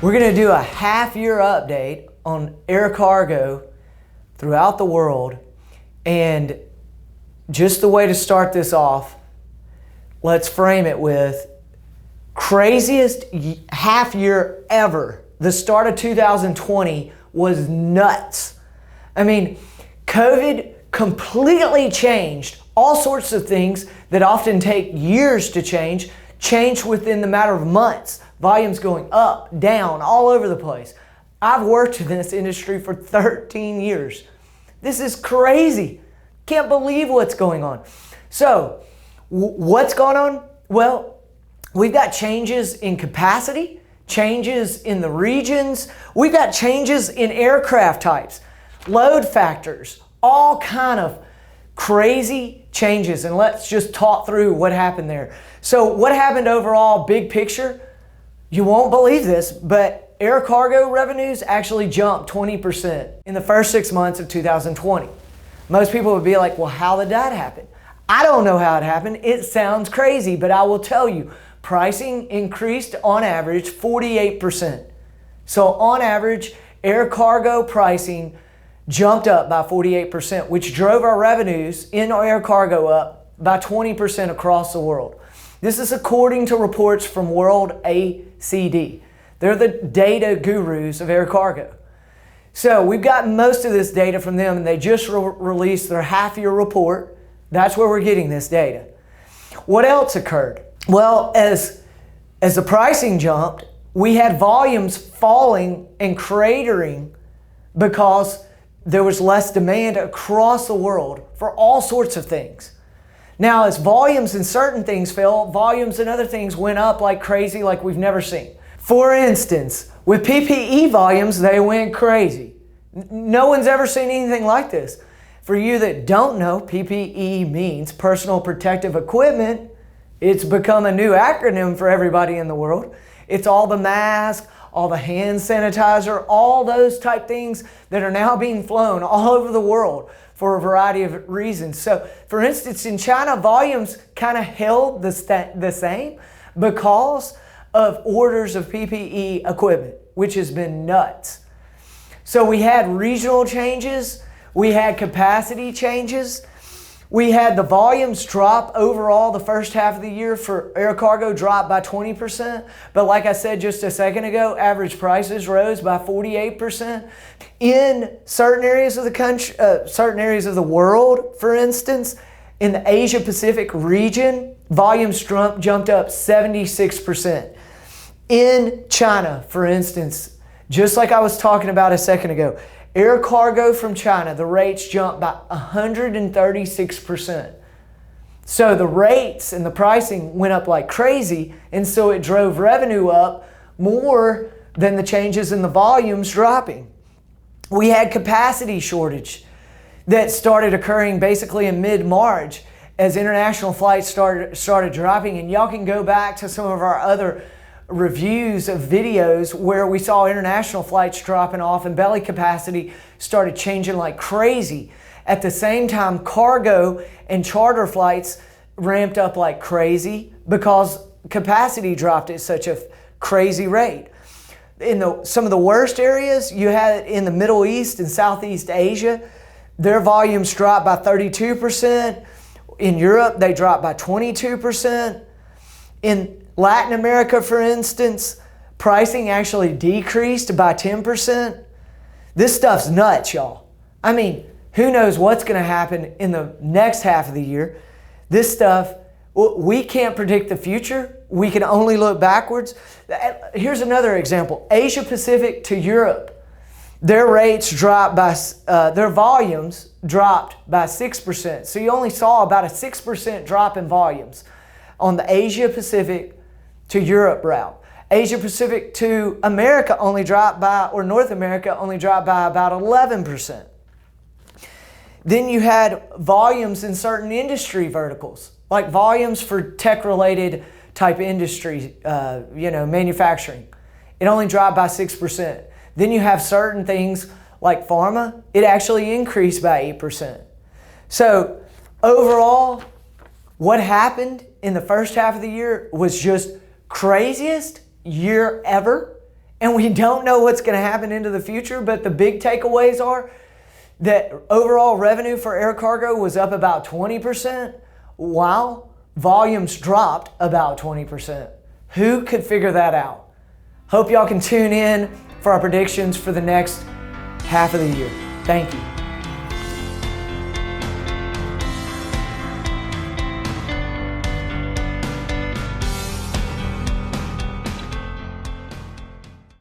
We're going to do a half-year update on air cargo throughout the world. And just the way to start this off, let's frame it with craziest half year ever. The start of 2020 was nuts. I mean, COVID completely changed all sorts of things that often take years to change, changed within the matter of months. Volumes going up, down, all over the place. I've worked in this industry for 13 years. This is crazy. Can't believe what's going on. So, what's going on? Well, we've got changes in capacity, changes in the regions. We've got changes in aircraft types, load factors, all kind of crazy changes. And let's just talk through what happened there. So what happened overall, big picture? You won't believe this, but air cargo revenues actually jumped 20% in the first 6 months of 2020. Most people would be like, well, how did that happen? I don't know how it happened. It sounds crazy, but I will tell you, pricing increased on average 48%. So on average, air cargo pricing jumped up by 48%, which drove our revenues in air cargo up by 20% across the world. This is according to reports from World ACD. They're the data gurus of air cargo. So we've got most of this data from them, and they just released their half-year report. That's where we're getting this data. What else occurred? Well, as the pricing jumped, we had volumes falling and cratering because there was less demand across the world for all sorts of things. Now, as volumes in certain things fell, volumes in other things went up like crazy, like we've never seen. For instance, with PPE volumes, they went crazy. No one's ever seen anything like this. For you that don't know, PPE means personal protective equipment. It's become a new acronym for everybody in the world. It's all the masks, all the hand sanitizer, all those type things that are now being flown all over the world for a variety of reasons. So, for instance, in China, volumes kind of held the same because of orders of PPE equipment, which has been nuts. So we had regional changes, we had capacity changes, we had the volumes drop overall the first half of the year for air cargo dropped by 20%. But like I said just a second ago, average prices rose by 48%. In certain areas of the country, certain areas of the world, for instance, in the Asia Pacific region, volumes jumped up 76%. In China, for instance, just like I was talking about a second ago, air cargo from China, the rates jumped by 136%. So the rates and the pricing went up like crazy, and so it drove revenue up more than the changes in the volumes dropping. We had capacity shortage that started occurring basically in mid-March as international flights started dropping, and y'all can go back to some of our other reviews of videos where we saw international flights dropping off and belly capacity started changing like crazy. At the same time, cargo and charter flights ramped up like crazy because capacity dropped at such a crazy rate. In some of the worst areas, you had in the Middle East and Southeast Asia, their volumes dropped by 32%. In Europe, they dropped by 22%. In Latin America, for instance, pricing actually decreased by 10%. This stuff's nuts, y'all. I mean, who knows what's going to happen in the next half of the year. This stuff, we can't predict the future. We can only look backwards. Here's another example. Asia Pacific to Europe, their rates dropped by, their volumes dropped by 6%. So you only saw about a 6% drop in volumes on the Asia Pacific to Europe route. Asia Pacific to America only dropped by, or North America only dropped by about 11%. Then you had volumes in certain industry verticals, like volumes for tech-related type industry, manufacturing. It only dropped by 6%. Then you have certain things like pharma, it actually increased by 8%. So overall, what happened in the first half of the year was just craziest year ever. and we don't know what's going to happen into the future, but the big takeaways are that overall revenue for air cargo was up about 20%, while volumes dropped about 20%. Who could figure that out? Hope y'all can tune in for our predictions for the next half of the year. Thank you.